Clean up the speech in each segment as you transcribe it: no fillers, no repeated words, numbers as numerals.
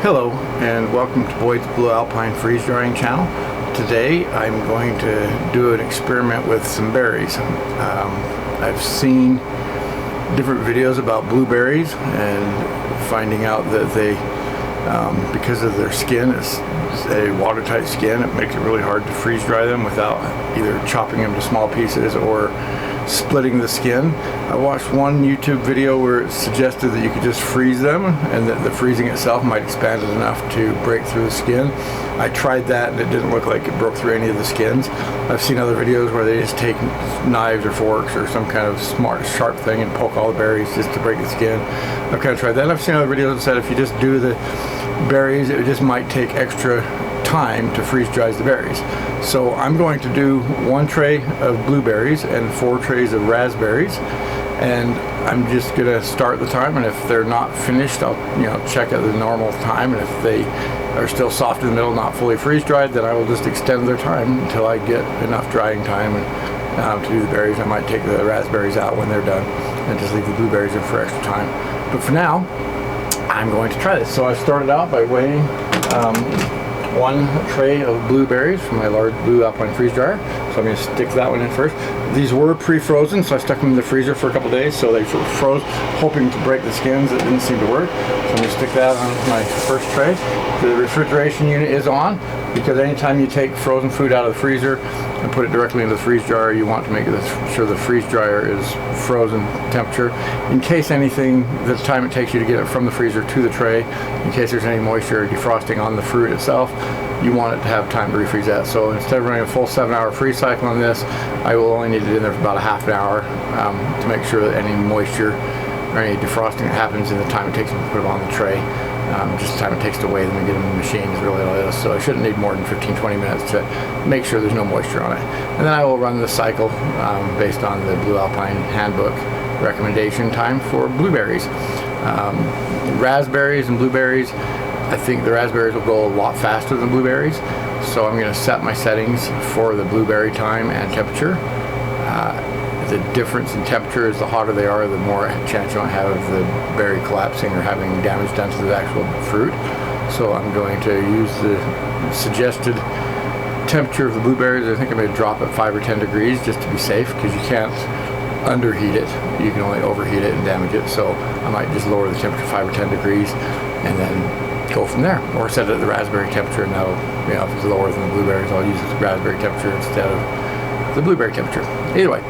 Hello and welcome to Boyd's Blue Alpine Freeze Drying channel. Today I'm going to do an experiment with some berries. I've seen different videos about blueberries and finding out that they, because of their skin, it's a watertight skin, it makes it really hard to freeze dry them without either chopping them to small pieces or splitting the skin. I watched one YouTube video where it suggested that you could just freeze them and that the freezing itself might expand it enough to break through the skin. I tried that and it didn't look like it broke through any of the skins. I've seen other videos where they just take knives or forks or some kind of smart, sharp thing and poke all the berries just to break the skin. I've kind of tried that. And I've seen other videos that said if you just do the berries, it just might take extra time to freeze dry the berries. So I'm going to do 1 tray of blueberries and 4 trays of raspberries, and I'm just gonna start the time, and if they're not finished, I'll check at the normal time, and if they are still soft in the middle, not fully freeze dried, then I will just extend their time until I get enough drying time. And to do the berries, I might take the raspberries out when they're done and just leave the blueberries in for extra time. But for now, I'm going to try this. So I started out by weighing 1 tray of blueberries from my large Blue Alpine Freeze Dryer. So I'm going to stick that one in first. These were pre-frozen, so I stuck them in the freezer for a couple days, so they froze, hoping to break the skins. It didn't seem to work. So I'm going to stick that on my first tray. The refrigeration unit is on, because anytime you take frozen food out of the freezer and put it directly into the freeze dryer, you want to make sure the freeze dryer is frozen temperature. In case anything, the time it takes you to get it from the freezer to the tray, in case there's any moisture or defrosting on the fruit itself, you want it to have time to refreeze that. So instead of running a full 7-hour freeze cycle on this, I will only need it in there for about a half an hour to make sure that any moisture or any defrosting that happens in the time it takes to put them on the tray, just the time it takes to weigh them and get them in the machine is really all it is. So I shouldn't need more than 15-20 minutes to make sure there's no moisture on it. And then I will run the cycle based on the Blue Alpine Handbook recommendation time for blueberries. Raspberries and blueberries, I think the raspberries will go a lot faster than blueberries. So I'm going to set my settings for the blueberry time and temperature. The difference in temperature is the hotter they are, the more chance you might have of the berry collapsing or having damage done to the actual fruit. So I'm going to use the suggested temperature of the blueberries. I think I'm going to drop it 5 or 10 degrees just to be safe, because you can't underheat it. You can only overheat it and damage it. So I might just lower the temperature 5 or 10 degrees and then go from there. Or set it at the raspberry temperature, and that'll, if it's lower than the blueberries, I'll use the raspberry temperature instead of the blueberry temperature. Either way,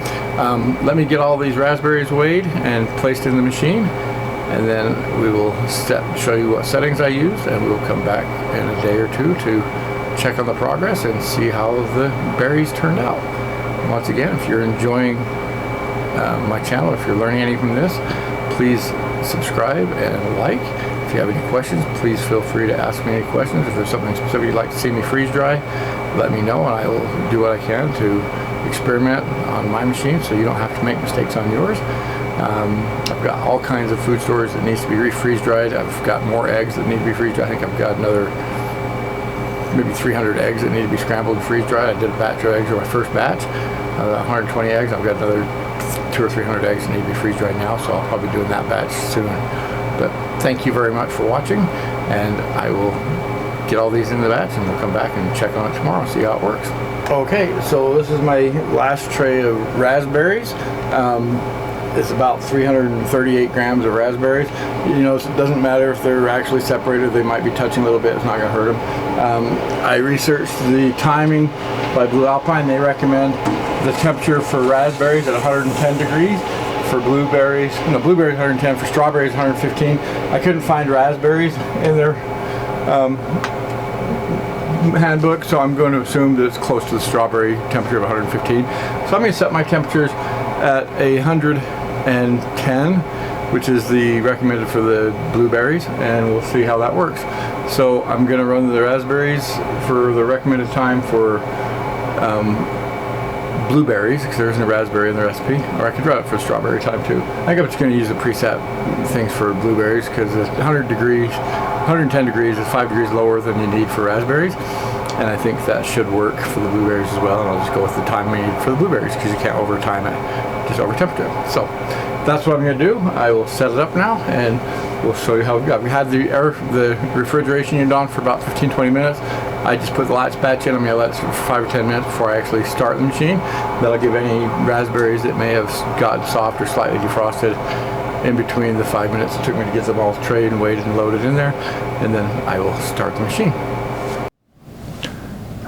let me get all these raspberries weighed and placed in the machine, and then we will show you what settings I use, and we will come back in a day or two to check on the progress and see how the berries turned out. Once again, if you're enjoying my channel, if you're learning anything from this, please subscribe and like. If you have any questions, please feel free to ask me any questions. If there's something specific you'd like to see me freeze dry, let me know and I will do what I can to experiment on my machine so you don't have to make mistakes on yours. I've got all kinds of food storage that needs to be refreeze dried. I've got more eggs that need to be freeze dried. I think I've got another maybe 300 eggs that need to be scrambled and freeze dried. I did a batch of eggs, or my first batch, 120 eggs. I've got another 200 or 300 eggs that need to be freeze dried now, so I'll probably be doing that batch soon. But thank you very much for watching, and I will get all these in the batch and we'll come back and check on it tomorrow, see how it works. Okay, so this is my last tray of raspberries. It's about 338 grams of raspberries. It doesn't matter if they're actually separated, they might be touching a little bit, it's not going to hurt them. I researched the timing by Blue Alpine. They recommend the temperature for raspberries at 110 degrees. For blueberries 110, for strawberries 115. I couldn't find raspberries in their handbook, so I'm going to assume that it's close to the strawberry temperature of 115. So I'm going to set my temperatures at 110, which is the recommended for the blueberries, and we'll see how that works. So I'm going to run the raspberries for the recommended time for blueberries, because there isn't a raspberry in the recipe, or I could run it for strawberry time too. I think I'm just going to use the preset things for blueberries, because 110 degrees is 5 degrees lower than you need for raspberries, and I think that should work for the blueberries as well. And I'll just go with the time we need for the blueberries, because you can't over time it, just over temperature. So that's what I'm going to do. I will set it up now and we'll show you how we got. We had the refrigeration unit on for about 15-20 minutes. I just put the latch batch in. I'm going to let it for 5 or 10 minutes before I actually start the machine. That'll give any raspberries that may have gotten soft or slightly defrosted in between the 5 minutes it took me to get them all trayed and weighed and loaded in there, and then I will start the machine.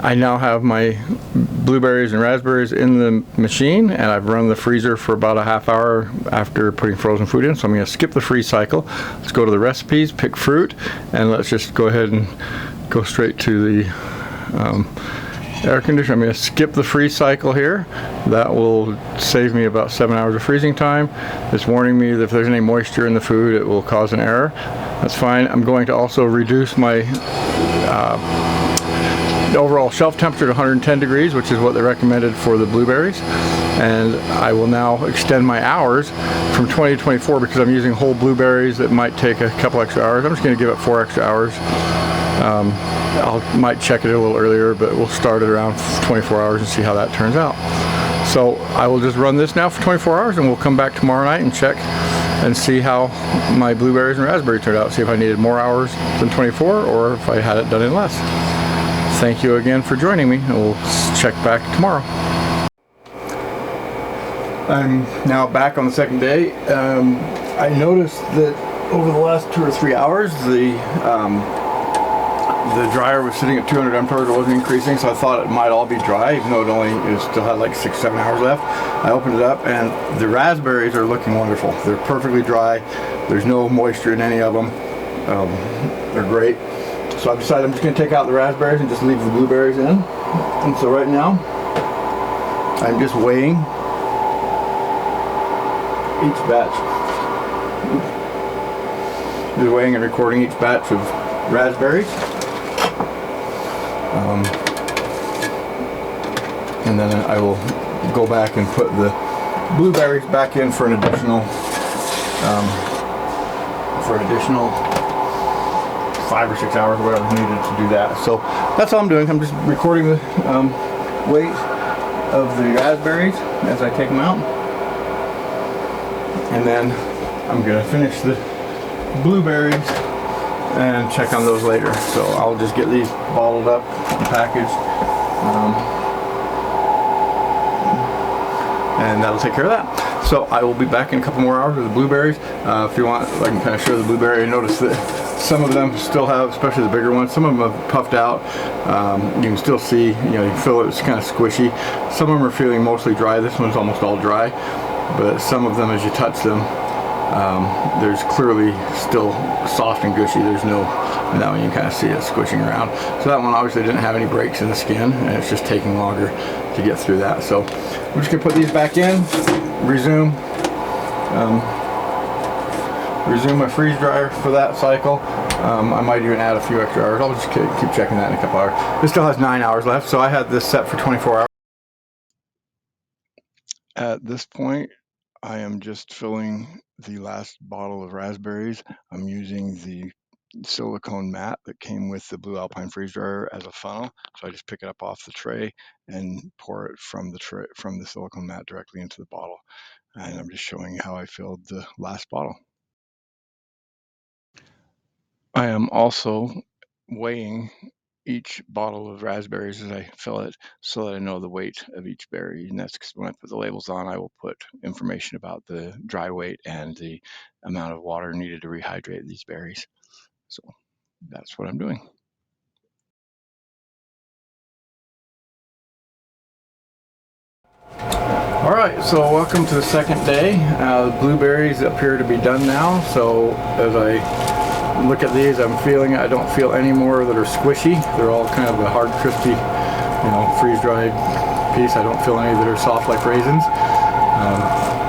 I now have my blueberries and raspberries in the machine, and I've run the freezer for about a half hour after putting frozen food in, so I'm going to skip the freeze cycle. Let's go to the recipes, pick fruit, and let's just go ahead and go straight to the air conditioner. I'm going to skip the freeze cycle here. That will save me about 7 hours of freezing time. It's warning me that if there's any moisture in the food, it will cause an error. That's fine. I'm going to also reduce my overall shelf temperature to 110 degrees, which is what they recommended for the blueberries. And I will now extend my hours from 20 to 24 because I'm using whole blueberries that might take a couple extra hours. I'm just going to give it 4 extra hours. I might check it a little earlier, but we'll start it around 24 hours and see how that turns out. So I will just run this now for 24 hours and we'll come back tomorrow night and check and see how my blueberries and raspberries turned out. See if I needed more hours than 24 or if I had it done in less. Thank you again for joining me, and we'll check back tomorrow. I'm now back on the second day. I noticed that over the last 2 or 3 hours, the dryer was sitting at 200 amperes. It wasn't increasing, so I thought it might all be dry, even though it still had like 6-7 hours left. I opened it up, and the raspberries are looking wonderful. They're perfectly dry. There's no moisture in any of them. They're great. So I've decided I'm just going to take out the raspberries and just leave the blueberries in. And so right now, I'm just weighing each batch. Just weighing and recording each batch of raspberries. And then I will go back and put the blueberries back in for an additional 5 or 6 hours or whatever needed to do that. So that's all I'm doing. I'm just recording the weight of the raspberries as I take them out. And then I'm going to finish the blueberries and check on those later. So I'll just get these bottled up and packaged. And that'll take care of that. So I will be back in a couple more hours with the blueberries. If you want, I can kind of show the blueberry. Notice that some of them still have, especially the bigger ones, some of them have puffed out. You can still see, you can feel it's kind of squishy. Some of them are feeling mostly dry. This one's almost all dry. But some of them, as you touch them, there's clearly still soft and gushy. There's no, and that one you can kind of see it squishing around. So that one obviously didn't have any breaks in the skin, and it's just taking longer to get through that. So I'm just going to put these back in, resume my freeze dryer for that cycle. I might even add a few extra hours. I'll just keep checking that in a couple hours. This still has 9 hours left, so I had this set for 24 hours. At this point, I am just filling the last bottle of raspberries. I'm using the silicone mat that came with the Blue Alpine Freeze Dryer as a funnel. So I just pick it up off the tray and pour it from the silicone mat directly into the bottle. And I'm just showing you how I filled the last bottle. I am also weighing each bottle of raspberries as I fill it so that I know the weight of each berry. And that's because when I put the labels on, I will put information about the dry weight and the amount of water needed to rehydrate these berries. So that's what I'm doing. All right, so welcome to the second day. The blueberries appear to be done now. So as I look at these, I don't feel any more that are squishy. They're all kind of a hard, crispy, freeze-dried piece. I don't feel any that are soft like raisins.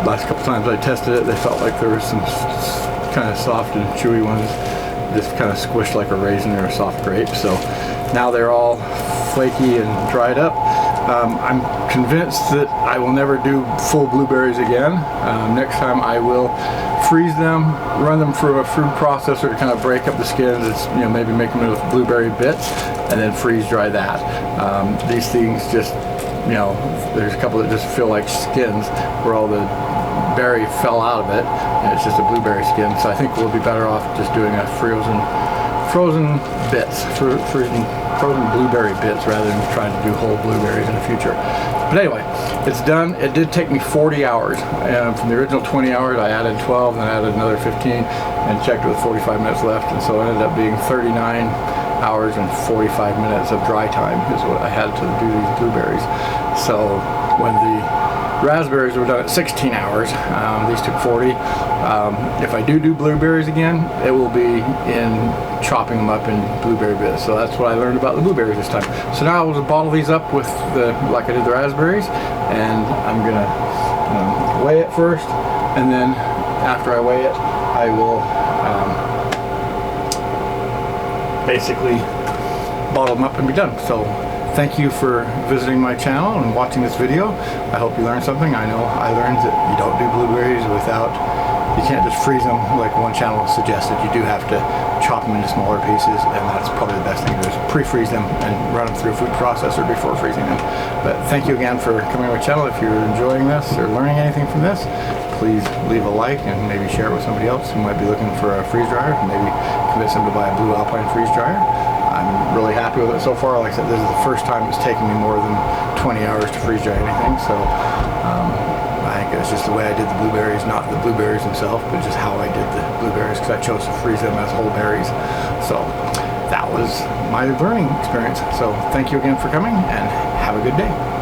Last couple times I tested it, they felt like there was some kind of soft and chewy ones, just kind of squished like a raisin or a soft grape. So now they're all flaky and dried up. I'm convinced that I will never do full blueberries again. Next time I will freeze them, run them through a food processor to kind of break up the skins, maybe make them into blueberry bits, and then freeze dry that. These things just, there's a couple that just feel like skins where all the berry fell out of it, and it's just a blueberry skin. So I think we'll be better off just doing a frozen bits, frozen blueberry bits, rather than trying to do whole blueberries in the future. But anyway, it's done. It did take me 40 hours. From the original 20 hours, I added 12, then added another 15, and checked with 45 minutes left, and so it ended up being 39 hours and 45 minutes of dry time is what I had to do these blueberries. So when the raspberries were done at 16 hours, these took 40. If I do blueberries again, it will be in chopping them up in blueberry bits. So that's what I learned about the blueberries this time. So now I will just bottle these up with like I did the raspberries, and I'm gonna weigh it first, and then after I weigh it, I will basically bottle them up and be done. So thank you for visiting my channel and watching this video. I hope you learned something. I know I learned that you don't do blueberries you can't just freeze them like one channel suggested. You do have to chop them into smaller pieces, and that's probably the best thing to do, is pre-freeze them and run them through a food processor before freezing them. But thank you again for coming to my channel. If you're enjoying this or learning anything from this, please leave a like and maybe share it with somebody else who might be looking for a freeze dryer. Maybe convince them to buy a Blue Alpine Freeze Dryer. I'm really happy with it so far. Like I said, this is the first time it's taken me more than 20 hours to freeze dry anything. So I think it's just the way I did the blueberries, not the blueberries themselves, but just how I did the blueberries, because I chose to freeze them as whole berries. So that was my learning experience. So thank you again for coming, and have a good day.